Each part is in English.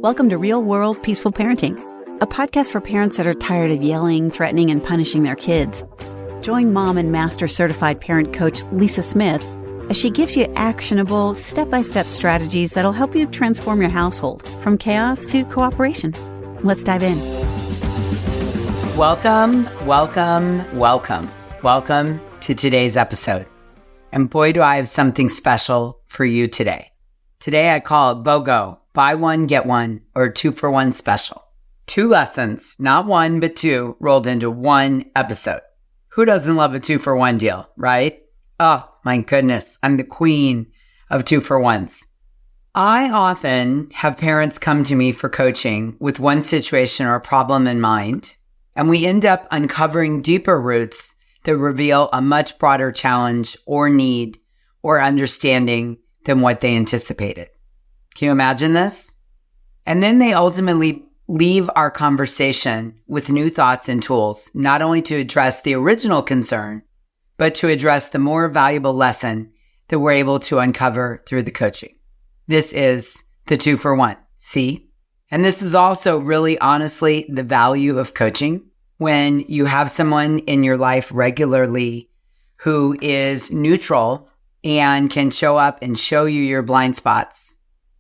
Welcome to Real World Peaceful Parenting, a podcast for parents that are tired of yelling, threatening, and punishing their kids. Join mom and master certified parent coach Lisa Smith as she gives you actionable, step-by-step strategies that'll help you transform your household from chaos to cooperation. Let's dive in. Welcome to today's episode. And boy, do I have something special for you today. Today I call it BOGO, buy one, get one, or 2-for-1 special. 2 lessons, not one, but 2, rolled into one episode. Who doesn't love a 2-for-1 deal, right? Oh, my goodness, I'm the queen of 2-for-1s. I often have parents come to me for coaching with one situation or problem in mind, and we end up uncovering deeper roots that reveal a much broader challenge or need or understanding than what they anticipated. Can you imagine this? And then they ultimately leave our conversation with new thoughts and tools, not only to address the original concern, but to address the more valuable lesson that we're able to uncover through the coaching. This is the 2-for-1, see? And this is also really honestly the value of coaching. When you have someone in your life regularly who is neutral and can show up and show you your blind spots.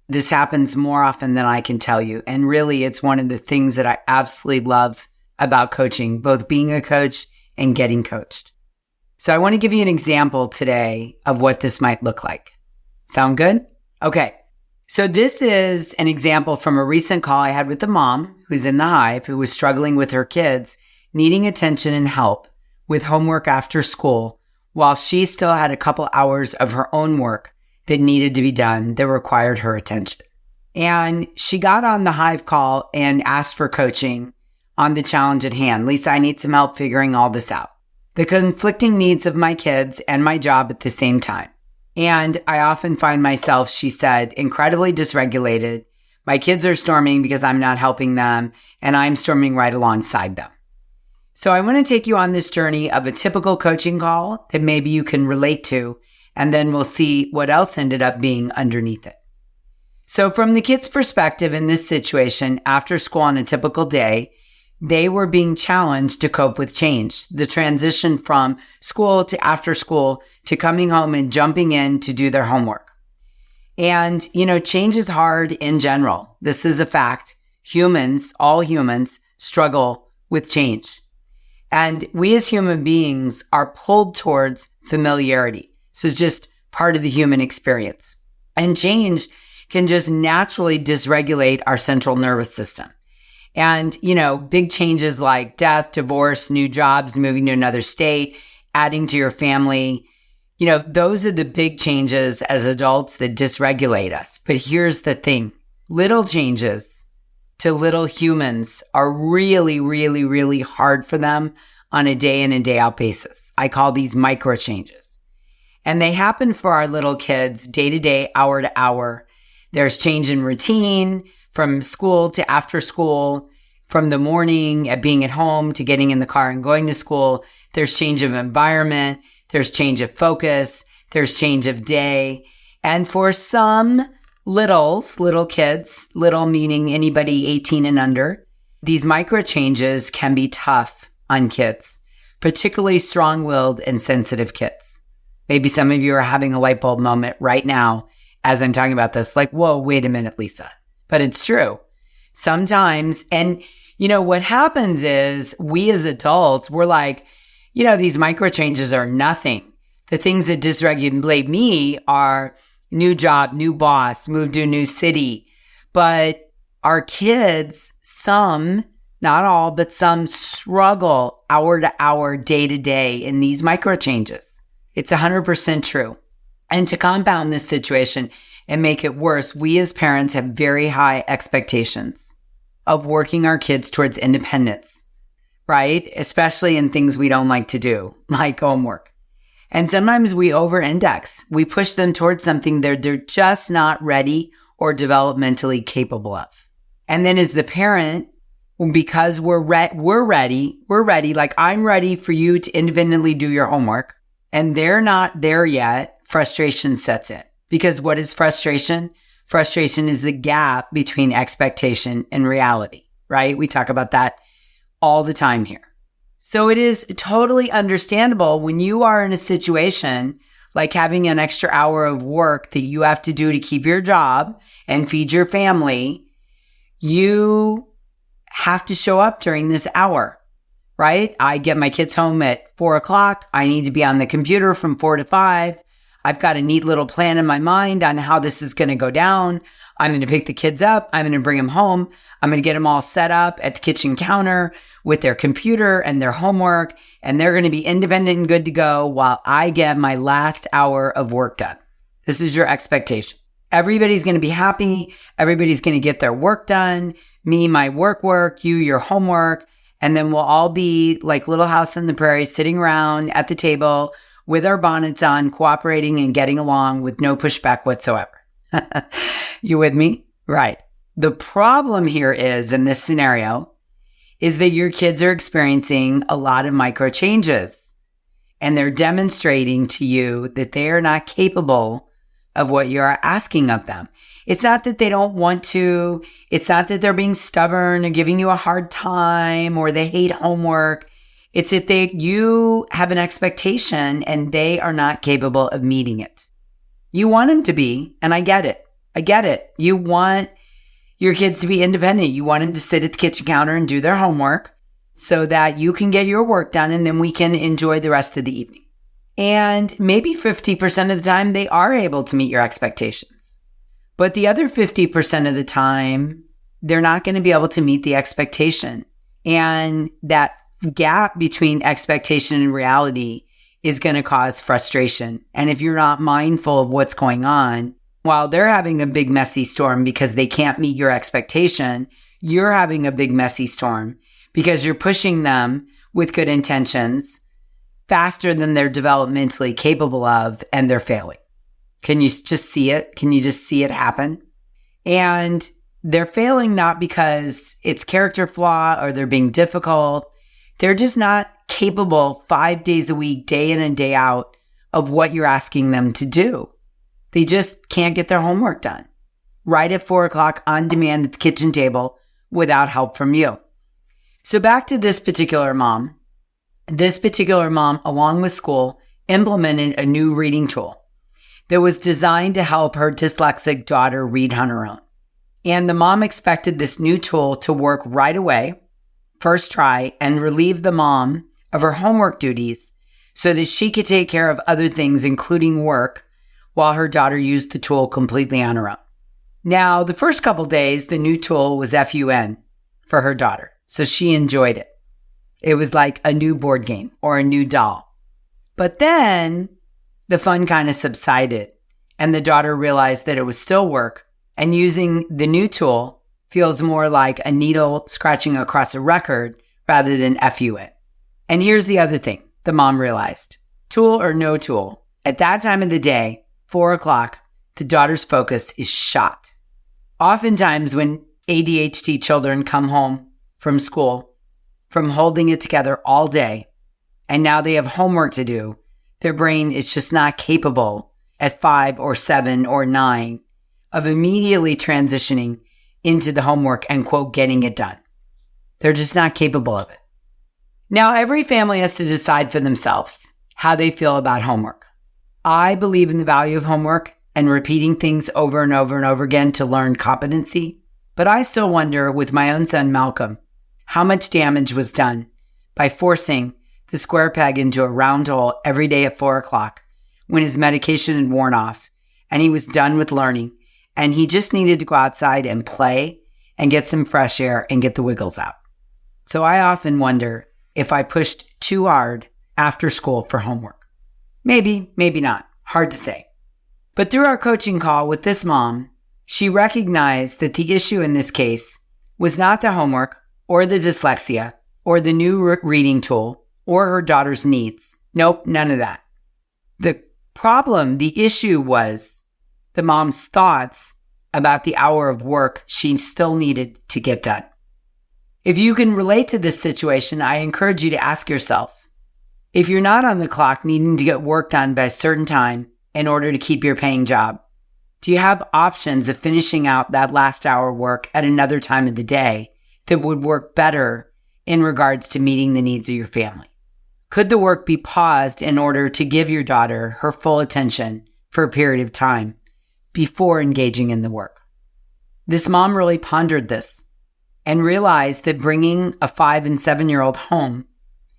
This happens more often than I can tell you. And really, it's one of the things that I absolutely love about coaching, both being a coach and getting coached. So I want to give you an example today of what this might look like. Sound good? Okay. So this is an example from a recent call I had with a mom who's in the hive who was struggling with her kids, needing attention and help with homework after school, while she still had a couple hours of her own work that needed to be done that required her attention. And she got on the hive call and asked for coaching on the challenge at hand. Lisa, I need some help figuring all this out. The conflicting needs of my kids and my job at the same time. And I often find myself, she said, incredibly dysregulated. My kids are storming because I'm not helping them, and I'm storming right alongside them. So I want to take you on this journey of a typical coaching call that maybe you can relate to, and then we'll see what else ended up being underneath it. So from the kids' perspective in this situation, after school on a typical day, they were being challenged to cope with change. The transition from school to after school to coming home and jumping in to do their homework. And, change is hard in general. This is a fact. All humans struggle with change. And we as human beings are pulled towards familiarity. So it's just part of the human experience. And change can just naturally dysregulate our central nervous system. And, big changes like death, divorce, new jobs, moving to another state, adding to your family, those are the big changes as adults that dysregulate us. But here's the thing. Little changes to little humans are really, really, really hard for them on a day in and day out basis. I call these micro changes. And they happen for our little kids day to day, hour to hour. There's change in routine from school to after school, from the morning at being at home to getting in the car and going to school. There's change of environment. There's change of focus. There's change of day. And for some little kids, little meaning anybody 18 and under, these micro changes can be tough on kids, particularly strong-willed and sensitive kids. Maybe some of you are having a light bulb moment right now as I'm talking about this, like, whoa, wait a minute, Lisa. But it's true. Sometimes, and what happens is we as adults, we're like, these micro changes are nothing. The things that dysregulate me are new job, new boss, move to a new city. But our kids, some, not all, but some struggle hour to hour, day to day in these micro changes. It's 100% true. And to compound this situation and make it worse, we as parents have very high expectations of working our kids towards independence, right? Especially in things we don't like to do, like homework. And sometimes we over-index. We push them towards something they're just not ready or developmentally capable of. And then as the parent, because we're ready, like I'm ready for you to independently do your homework, and they're not there yet, frustration sets in. Because what is frustration? Frustration is the gap between expectation and reality, right? We talk about that all the time here. So it is totally understandable when you are in a situation like having an extra hour of work that you have to do to keep your job and feed your family, you have to show up during this hour, right? I get my kids home at 4:00. I need to be on the computer from 4 to 5. I've got a neat little plan in my mind on how this is going to go down. I'm going to pick the kids up. I'm going to bring them home. I'm going to get them all set up at the kitchen counter with their computer and their homework, and they're going to be independent and good to go while I get my last hour of work done. This is your expectation. Everybody's going to be happy. Everybody's going to get their work done. Me, my work, you, your homework. And then we'll all be like Little House on the Prairie sitting around at the table with our bonnets on, cooperating and getting along with no pushback whatsoever. You with me? Right. The problem here is, in this scenario, is that your kids are experiencing a lot of micro changes, and they're demonstrating to you that they are not capable of what you are asking of them. It's not that they don't want to. It's not that they're being stubborn or giving you a hard time or they hate homework. It's that you have an expectation and they are not capable of meeting it. You want them to be, and I get it. You want your kids to be independent. You want them to sit at the kitchen counter and do their homework so that you can get your work done and then we can enjoy the rest of the evening. And maybe 50% of the time they are able to meet your expectations. But the other 50% of the time, they're not going to be able to meet the expectation. And that gap between expectation and reality is going to cause frustration. And if you're not mindful of what's going on, while they're having a big messy storm because they can't meet your expectation, you're having a big messy storm because you're pushing them with good intentions faster than they're developmentally capable of, and they're failing. Can you just see it? Can you just see it happen? And they're failing not because it's character flaw or they're being difficult. They're just not capable 5 days a week, day in and day out, of what you're asking them to do. They just can't get their homework done right at 4:00 on demand at the kitchen table without help from you. So back to this particular mom. This particular mom, along with school, implemented a new reading tool that was designed to help her dyslexic daughter read on her own. And the mom expected this new tool to work right away, first try, and relieve the mom of her homework duties so that she could take care of other things, including work, while her daughter used the tool completely on her own. Now, the first couple days, the new tool was FUN for her daughter, so she enjoyed it. It was like a new board game or a new doll. But then the fun kind of subsided, and the daughter realized that it was still work, and using the new tool feels more like a needle scratching across a record rather than FUN. And here's the other thing the mom realized. Tool or no tool, at that time of the day, 4:00, the daughter's focus is shot. Oftentimes when ADHD children come home from school, from holding it together all day, and now they have homework to do, their brain is just not capable at 5 or 7 or 9 of immediately transitioning into the homework and, quote, getting it done. They're just not capable of it. Now, every family has to decide for themselves how they feel about homework. I believe in the value of homework and repeating things over and over and over again to learn competency, but I still wonder with my own son, Malcolm, how much damage was done by forcing the square peg into a round hole every day at 4:00 when his medication had worn off and he was done with learning and he just needed to go outside and play and get some fresh air and get the wiggles out. So I often wonder if I pushed too hard after school for homework. Maybe, maybe not. Hard to say. But through our coaching call with this mom, she recognized that the issue in this case was not the homework or the dyslexia or the new reading tool or her daughter's needs. Nope, none of that. The problem, the issue was the mom's thoughts about the hour of work she still needed to get done. If you can relate to this situation, I encourage you to ask yourself, if you're not on the clock needing to get work done by a certain time in order to keep your paying job, Do you have options of finishing out that last hour of work at another time of the day that would work better in regards to meeting the needs of your family? Could the work be paused in order to give your daughter her full attention for a period of time before engaging in the work? This mom really pondered this and realized that bringing a 5 and 7-year-old home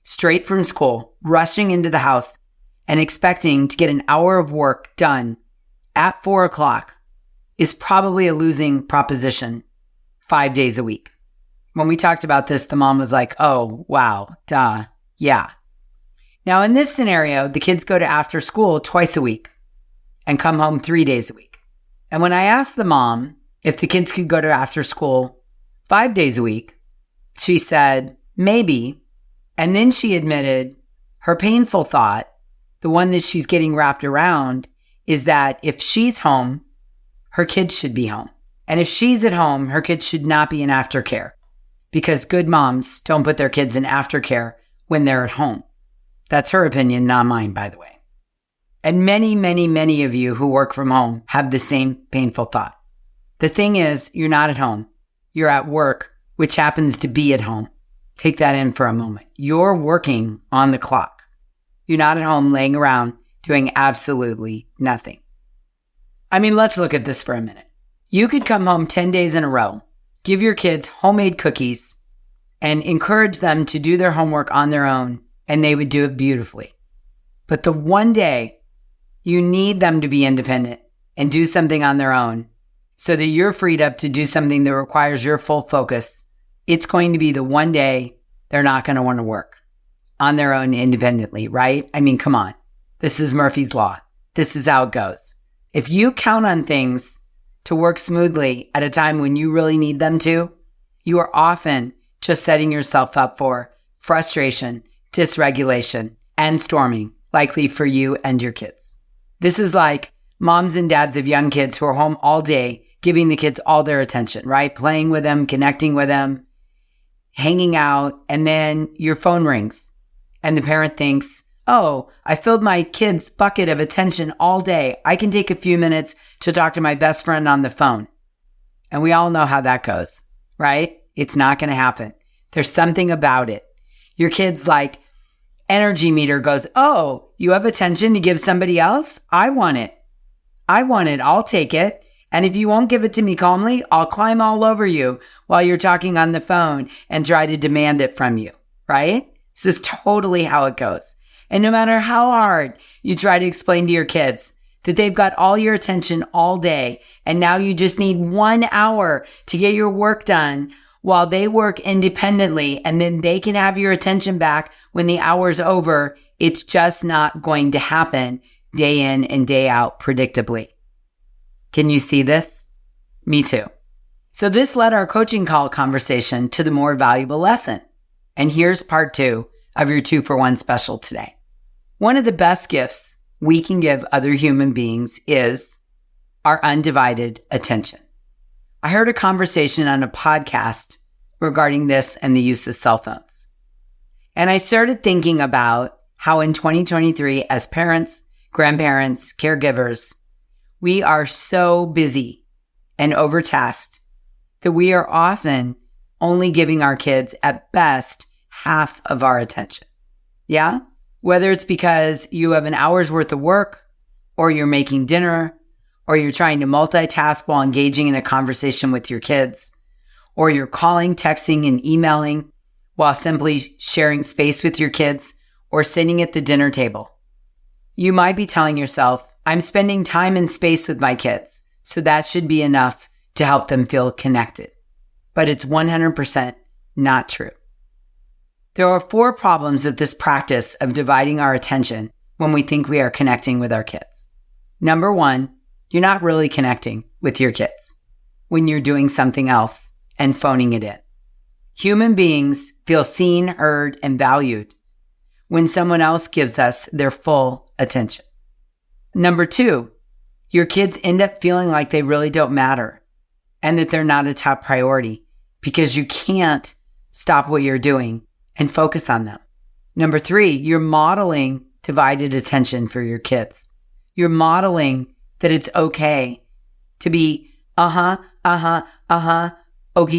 straight from school, rushing into the house and expecting to get an hour of work done at 4 o'clock is probably a losing proposition 5 days a week. When we talked about this, the mom was like, oh, wow, duh, yeah. Now, in this scenario, the kids go to after school twice a week and come home 3 days a week. And when I asked the mom if the kids could go to after school 5 days a week, she said, maybe. And then she admitted her painful thought, the one that she's getting wrapped around, is that if she's home, her kids should be home. And if she's at home, her kids should not be in aftercare, because good moms don't put their kids in aftercare when they're at home. That's her opinion, not mine, by the way. And many, many, many of you who work from home have the same painful thought. The thing is, you're not at home. You're at work, which happens to be at home. Take that in for a moment. You're working on the clock. You're not at home laying around doing absolutely nothing. I mean, let's look at this for a minute. You could come home 10 days in a row, give your kids homemade cookies, and encourage them to do their homework on their own, and they would do it beautifully. But the one day you need them to be independent and do something on their own so that you're freed up to do something that requires your full focus, it's going to be the one day they're not going to want to work on their own independently, right? I mean, come on. This is Murphy's Law. This is how it goes. If you count on things to work smoothly at a time when you really need them to, you are often just setting yourself up for frustration, dysregulation, and storming, likely for you and your kids. This is like moms and dads of young kids who are home all day, giving the kids all their attention, right? Playing with them, connecting with them, hanging out, and then your phone rings and the parent thinks, oh, I filled my kid's bucket of attention all day. I can take a few minutes to talk to my best friend on the phone. And we all know how that goes, right? It's not going to happen. There's something about it. Your kid's like energy meter goes, oh, you have attention to give somebody else? I want it. I'll take it. And if you won't give it to me calmly, I'll climb all over you while you're talking on the phone and try to demand it from you, right? This is totally how it goes. And no matter how hard you try to explain to your kids that they've got all your attention all day, and now you just need 1 hour to get your work done while they work independently, and then they can have your attention back when the hour's over, it's just not going to happen day in and day out predictably. Can you see this? Me too. So this led our coaching call conversation to the more valuable lesson. And here's part 2 of your 2-for-1 special today. One of the best gifts we can give other human beings is our undivided attention. I heard a conversation on a podcast regarding this and the use of cell phones. And I started thinking about how in 2023, as parents, grandparents, caregivers, we are so busy and overtasked that we are often only giving our kids at best half of our attention. Yeah? Whether it's because you have an hour's worth of work, or you're making dinner, or you're trying to multitask while engaging in a conversation with your kids, or you're calling, texting, and emailing while simply sharing space with your kids or sitting at the dinner table. You might be telling yourself, I'm spending time and space with my kids, so that should be enough to help them feel connected. But it's 100% not true. There are 4 problems with this practice of dividing our attention when we think we are connecting with our kids. Number 1, you're not really connecting with your kids when you're doing something else and phoning it in. Human beings feel seen, heard, and valued when someone else gives us their full attention. Number 2, your kids end up feeling like they really don't matter and that they're not a top priority because you can't stop what you're doing and focus on them. Number 3, you're modeling divided attention for your kids. You're modeling that it's okay to be okie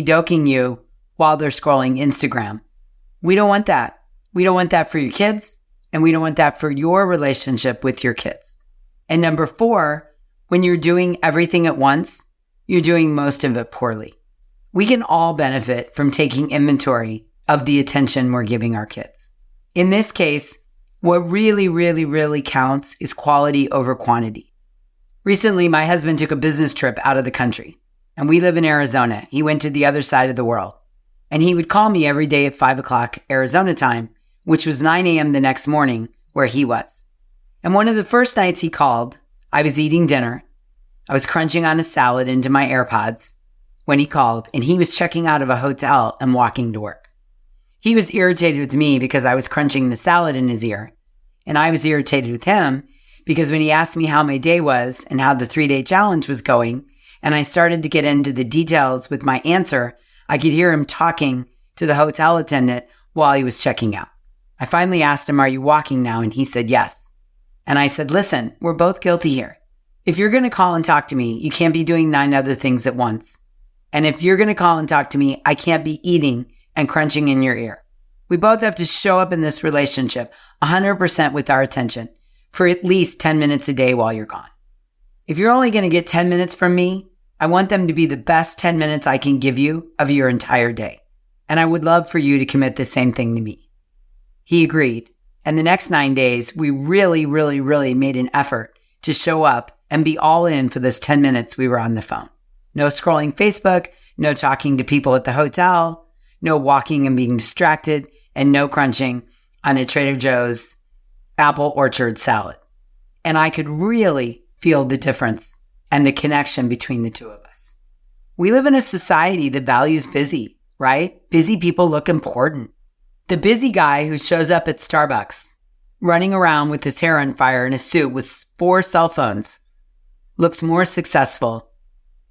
doking you while they're scrolling Instagram. We don't want that. We don't want that for your kids, and we don't want that for your relationship with your kids. And number 4, when you're doing everything at once, you're doing most of it poorly. We can all benefit from taking inventory of the attention we're giving our kids. In this case, what really counts is quality over quantity. Recently, my husband took a business trip out of the country, and we live in Arizona. He went to the other side of the world, and he would call me every day at 5 o'clock Arizona time, which was 9 a.m. the next morning where he was. And one of the first nights he called, I was eating dinner. I was crunching on a salad into my AirPods when he called, and he was checking out of a hotel and walking to work. He was irritated with me because I was crunching the salad in his ear, and I was irritated with him because when he asked me how my day was and how the 3-day challenge was going, and I started to get into the details with my answer, I could hear him talking to the hotel attendant while he was checking out. I finally asked him, "Are you walking now?" And he said, "Yes." And I said, "Listen, we're both guilty here. If you're going to call and talk to me, you can't be doing 9 other things at once. And if you're going to call and talk to me, I can't be eating and crunching in your ear. We both have to show up in this relationship 100% with our attention for at least 10 minutes a day while you're gone. If you're only going to get 10 minutes from me, I want them to be the best 10 minutes I can give you of your entire day. And I would love for you to commit the same thing to me." He agreed. And the next 9 days, we really made an effort to show up and be all in for this 10 minutes we were on the phone. No scrolling Facebook, no talking to people at the hotel, no walking and being distracted, and no crunching on a Trader Joe's apple orchard salad. And I could really feel the difference and the connection between the two of us. We live in a society that values busy, right? Busy people look important. The busy guy who shows up at Starbucks, running around with his hair on fire in a suit with 4 cell phones, looks more successful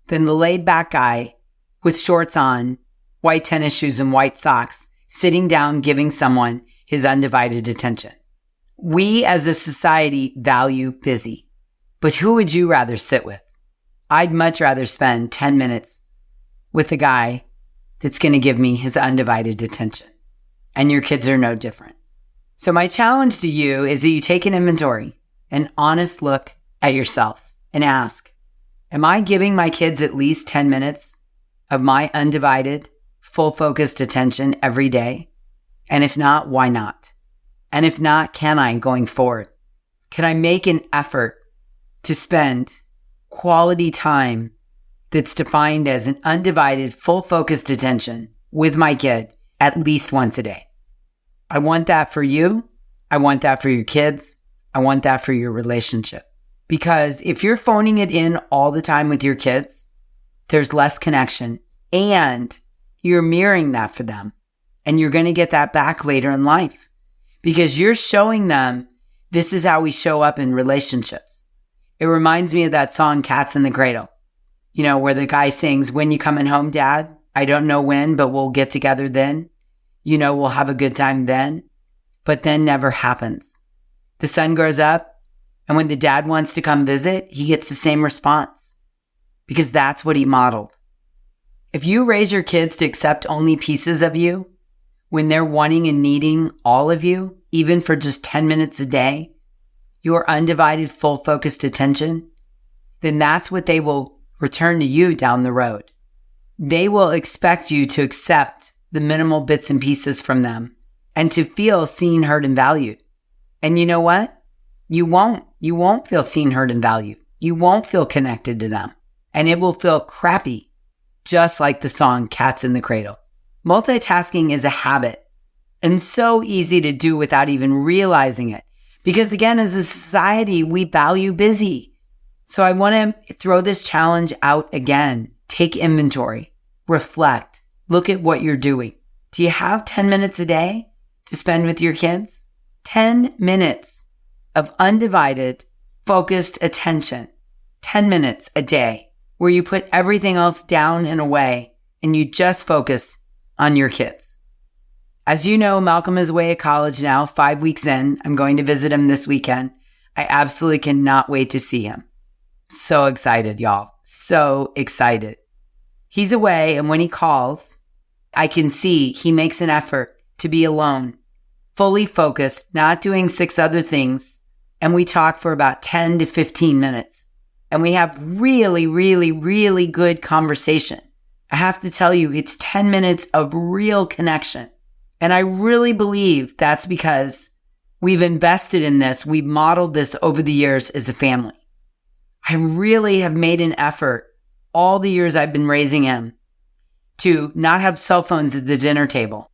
than the laid-back guy with shorts on, white tennis shoes, and white socks, sitting down giving someone his undivided attention. We as a society value busy, but who would you rather sit with? I'd much rather spend 10 minutes with a guy that's going to give me his undivided attention. And your kids are no different. So my challenge to you is that you take an inventory, an honest look at yourself, and ask, am I giving my kids at least 10 minutes of my undivided, full focused attention every day? And if not, why not? And if not, can I going forward? Can I make an effort to spend quality time that's defined as an undivided, full focused attention with my kid at least once a day? I want that for you. I want that for your kids. I want that for your relationship. Because if you're phoning it in all the time with your kids, there's less connection and you're mirroring that for them. And you're going to get that back later in life because you're showing them this is how we show up in relationships. It reminds me of that song, Cats in the Cradle, where the guy sings, "When you coming home, Dad? I don't know when, but we'll get together then. We'll have a good time then." But then never happens. The son grows up, and when the dad wants to come visit, he gets the same response because that's what he modeled. If you raise your kids to accept only pieces of you when they're wanting and needing all of you, even for just 10 minutes a day, your undivided, full focused attention, then that's what they will return to you down the road. They will expect you to accept the minimal bits and pieces from them and to feel seen, heard, and valued. And you know what? You won't feel seen, heard, and valued. You won't feel connected to them. And it will feel crappy, just like the song Cats in the Cradle. Multitasking is a habit and so easy to do without even realizing it. Because again, as a society, we value busy. So I want to throw this challenge out again. Take inventory, reflect, look at what you're doing. Do you have 10 minutes a day to spend with your kids? 10 minutes of undivided, focused attention. 10 minutes a day where you put everything else down and away and you just focus on your kids. As you know, Malcolm is away at college now, 5 weeks in. I'm going to visit him this weekend. I absolutely cannot wait to see him. So excited, y'all. so excited. He's away, and when he calls, I can see he makes an effort to be alone, fully focused, not doing 6 other things, and we talk for about 10 to 15 minutes. And we have really, really, really good conversation. I have to tell you, it's 10 minutes of real connection. And I really believe that's because we've invested in this. We've modeled this over the years as a family. I really have made an effort all the years I've been raising him to not have cell phones at the dinner table,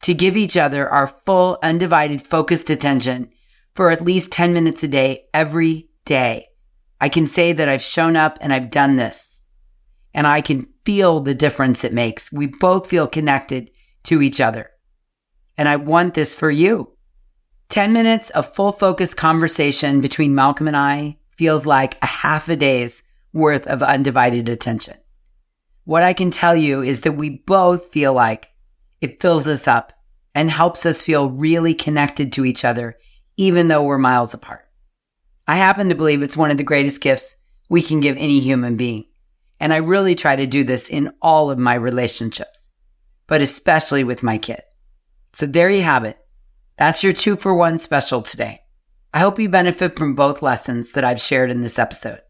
to give each other our full, undivided, focused attention for at least 10 minutes a day, every day. I can say that I've shown up and I've done this, and I can feel the difference it makes. We both feel connected to each other. And I want this for you. 10 minutes of full focused conversation between Malcolm and I feels like a half a day's worth of undivided attention. What I can tell you is that we both feel like it fills us up and helps us feel really connected to each other, even though we're miles apart. I happen to believe it's one of the greatest gifts we can give any human being. And I really try to do this in all of my relationships, but especially with my kid. So there you have it. That's your 2-for-1 special today. I hope you benefit from both lessons that I've shared in this episode.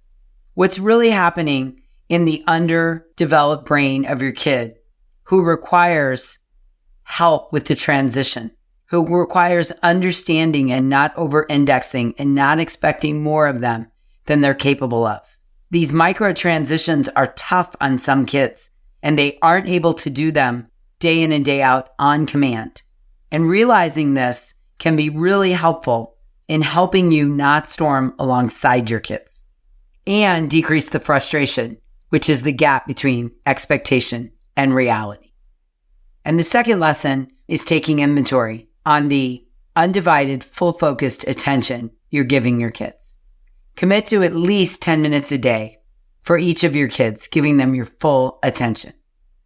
What's really happening in the underdeveloped brain of your kid who requires help with the transition, who requires understanding and not over-indexing and not expecting more of them than they're capable of. These micro transitions are tough on some kids, and they aren't able to do them day in and day out on command. And realizing this can be really helpful in helping you not storm alongside your kids and decrease the frustration, which is the gap between expectation and reality. And the second lesson is taking inventory on the undivided, full focused attention you're giving your kids. Commit to at least 10 minutes a day for each of your kids, giving them your full attention.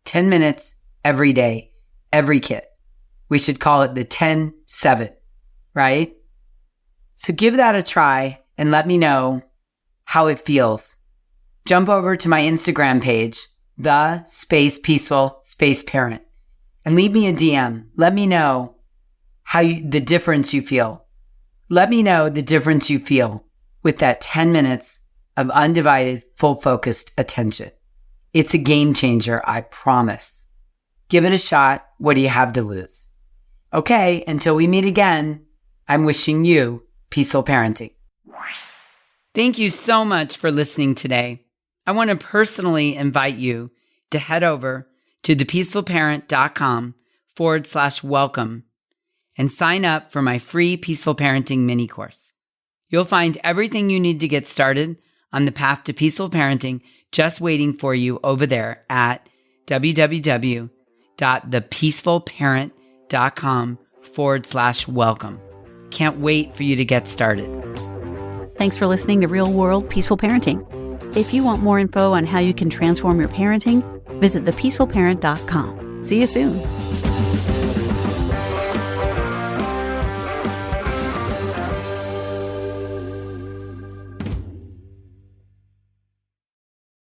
10 minutes every day, every kid. We should call it the 10-7, right? So give that a try and let me know how it feels. Jump over to my Instagram page, _peaceful_parent, and leave me a DM. Let me know the difference you feel. Let me know the difference you feel with that 10 minutes of undivided, full focused attention. It's a game changer, I promise. Give it a shot. What do you have to lose? Okay, until we meet again, I'm wishing you peaceful parenting. Thank you so much for listening today. I want to personally invite you to head over to thepeacefulparent.com/welcome and sign up for my free Peaceful Parenting mini course. You'll find everything you need to get started on the path to peaceful parenting just waiting for you over there at www.thepeacefulparent.com/welcome. Can't wait for you to get started. Thanks for listening to Real World Peaceful Parenting. If you want more info on how you can transform your parenting, visit thepeacefulparent.com. See you soon.